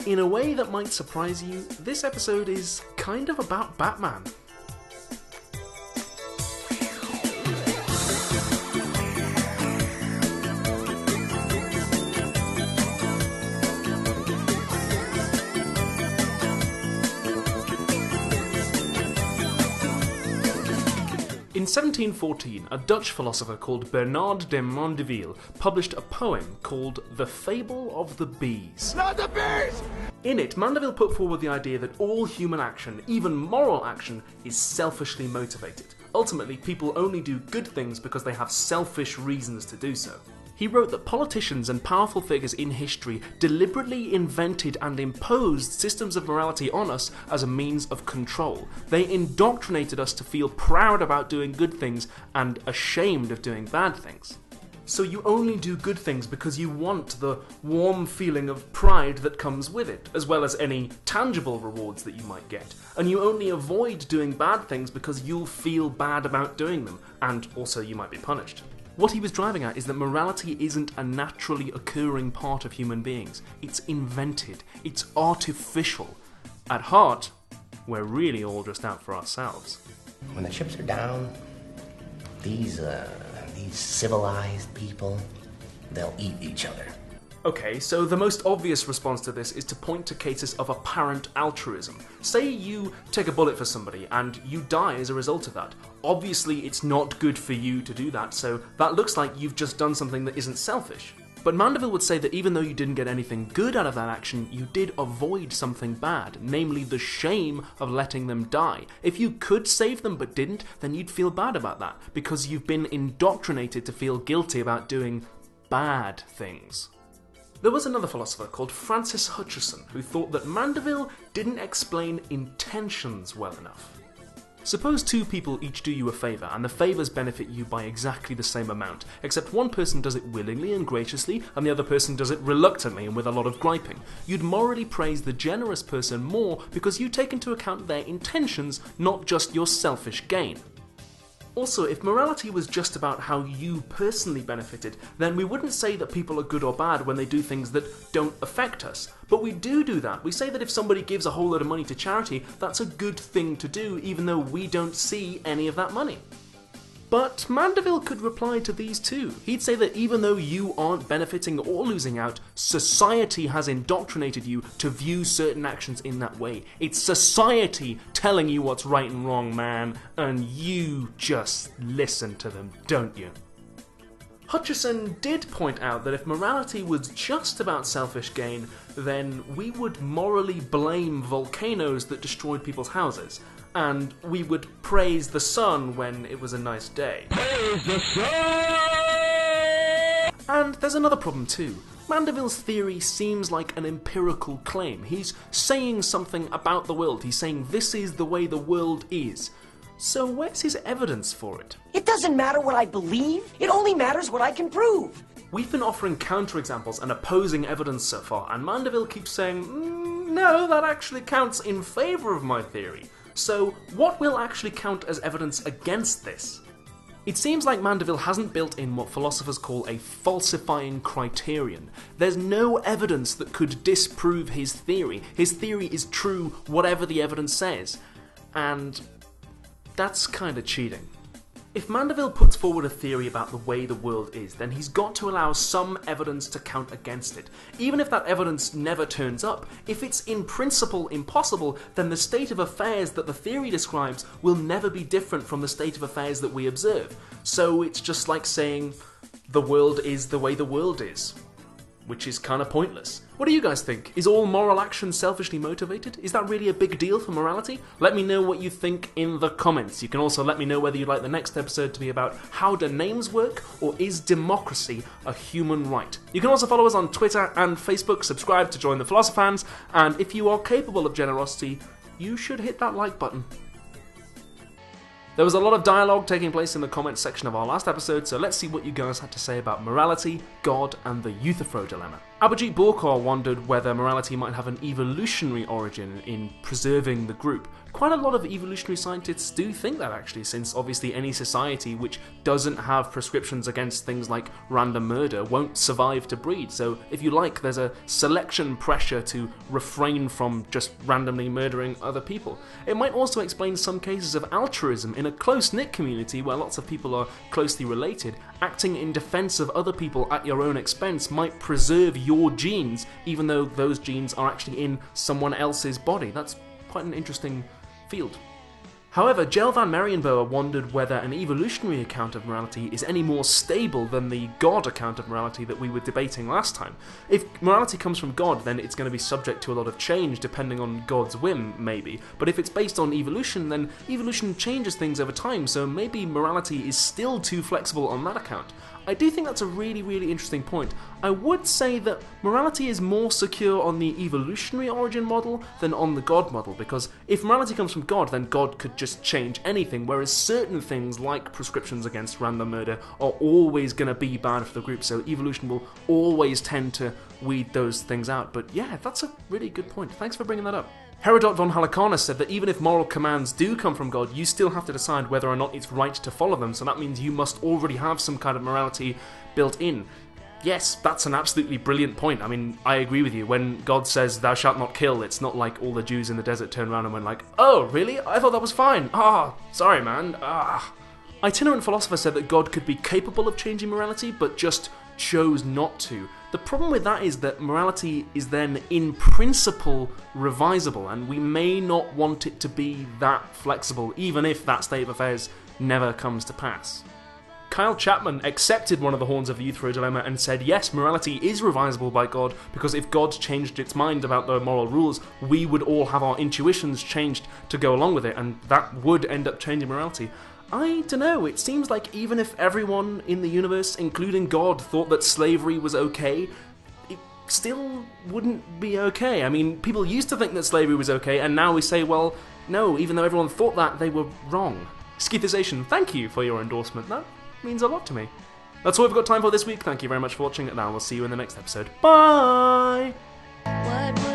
In a way that might surprise you, this episode is kind of about Batman. In 1714, a Dutch philosopher called Bernard de Mandeville published a poem called The Fable of the Bees. Not the bees! In it, Mandeville put forward the idea that all human action, even moral action, is selfishly motivated. Ultimately, people only do good things because they have selfish reasons to do so. He wrote that politicians and powerful figures in history deliberately invented and imposed systems of morality on us as a means of control. They indoctrinated us to feel proud about doing good things and ashamed of doing bad things. So you only do good things because you want the warm feeling of pride that comes with it, as well as any tangible rewards that you might get. And you only avoid doing bad things because you'll feel bad about doing them, and also you might be punished. What he was driving at is that morality isn't a naturally occurring part of human beings. It's invented. It's artificial. At heart, we're really all just out for ourselves. When the chips are down, these civilized people, they'll eat each other. Okay, so the most obvious response to this is to point to cases of apparent altruism. Say you take a bullet for somebody and you die as a result of that. Obviously, it's not good for you to do that, so that looks like you've just done something that isn't selfish. But Mandeville would say that even though you didn't get anything good out of that action, you did avoid something bad, namely the shame of letting them die. If you could save them but didn't, then you'd feel bad about that, because you've been indoctrinated to feel guilty about doing bad things. There was another philosopher called Francis Hutcheson who thought that Mandeville didn't explain intentions well enough. Suppose two people each do you a favour, and the favours benefit you by exactly the same amount, except one person does it willingly and graciously, and the other person does it reluctantly and with a lot of griping. You'd morally praise the generous person more because you take into account their intentions, not just your selfish gain. Also, if morality was just about how you personally benefited, then we wouldn't say that people are good or bad when they do things that don't affect us. But we do that. We say that if somebody gives a whole load of money to charity, that's a good thing to do, even though we don't see any of that money. But Mandeville could reply to these too. He'd say that even though you aren't benefiting or losing out, society has indoctrinated you to view certain actions in that way. It's society telling you what's right and wrong, man, and you just listen to them, don't you? Hutcheson did point out that if morality was just about selfish gain, then we would morally blame volcanoes that destroyed people's houses, and we would praise the sun when it was a nice day. Praise the sun! And there's another problem too. Mandeville's theory seems like an empirical claim. He's saying something about the world. He's saying this is the way the world is. So where's his evidence for it? It doesn't matter what I believe. It only matters what I can prove. We've been offering counterexamples and opposing evidence so far, and Mandeville keeps saying, no, that actually counts in favour of my theory. So what will actually count as evidence against this? It seems like Mandeville hasn't built in what philosophers call a falsifying criterion. There's no evidence that could disprove his theory. His theory is true whatever the evidence says. And that's kind of cheating. If Mandeville puts forward a theory about the way the world is, then he's got to allow some evidence to count against it. Even if that evidence never turns up, if it's in principle impossible, then the state of affairs that the theory describes will never be different from the state of affairs that we observe. So it's just like saying, the world is the way the world is. Which is kind of pointless. What do you guys think? Is all moral action selfishly motivated? Is that really a big deal for morality? Let me know what you think in the comments. You can also let me know whether you'd like the next episode to be about how do names work, or is democracy a human right? You can also follow us on Twitter and Facebook, subscribe to join the Philosophans, and if you are capable of generosity, you should hit that like button. There was a lot of dialogue taking place in the comments section of our last episode, so let's see what you guys had to say about morality, God, and the Euthyphro dilemma. Abhijit Borkar wondered whether morality might have an evolutionary origin in preserving the group. Quite a lot of evolutionary scientists do think that, actually, since obviously any society which doesn't have prescriptions against things like random murder won't survive to breed. So, if you like, there's a selection pressure to refrain from just randomly murdering other people. It might also explain some cases of altruism in a close-knit community where lots of people are closely related. Acting in defense of other people at your own expense might preserve your genes, even though those genes are actually in someone else's body. That's quite an interesting field. However, Jel van Marienboer wondered whether an evolutionary account of morality is any more stable than the God account of morality that we were debating last time. If morality comes from God, then it's going to be subject to a lot of change depending on God's whim, maybe. But if it's based on evolution, then evolution changes things over time, so maybe morality is still too flexible on that account. I do think that's a really, really interesting point. I would say that morality is more secure on the evolutionary origin model than on the God model, because if morality comes from God, then God could just change anything, whereas certain things like prescriptions against random murder are always going to be bad for the group, so evolution will always tend to weed those things out. But yeah, that's a really good point. Thanks for bringing that up. Herodot von Halikarnas said that even if moral commands do come from God, you still have to decide whether or not it's right to follow them, so that means you must already have some kind of morality built in. Yes, that's an absolutely brilliant point. I mean, I agree with you. When God says, "Thou shalt not kill," it's not like all the Jews in the desert turn around and went like, "Oh, really? I thought that was fine. Sorry, man. Itinerant Philosopher said that God could be capable of changing morality, but just chose not to. The problem with that is that morality is then, in principle, revisable, and we may not want it to be that flexible, even if that state of affairs never comes to pass. Kyle Chapman accepted one of the horns of the Euthyphro dilemma and said, yes, morality is revisable by God, because if God changed its mind about the moral rules, we would all have our intuitions changed to go along with it, and that would end up changing morality. I don't know, it seems like even if everyone in the universe, including God, thought that slavery was okay, it still wouldn't be okay. I mean, people used to think that slavery was okay, and now we say, well, no, even though everyone thought that, they were wrong. Skeethization, thank you for your endorsement. That means a lot to me. That's all we've got time for this week. Thank you very much for watching, and I will see you in the next episode. Bye! What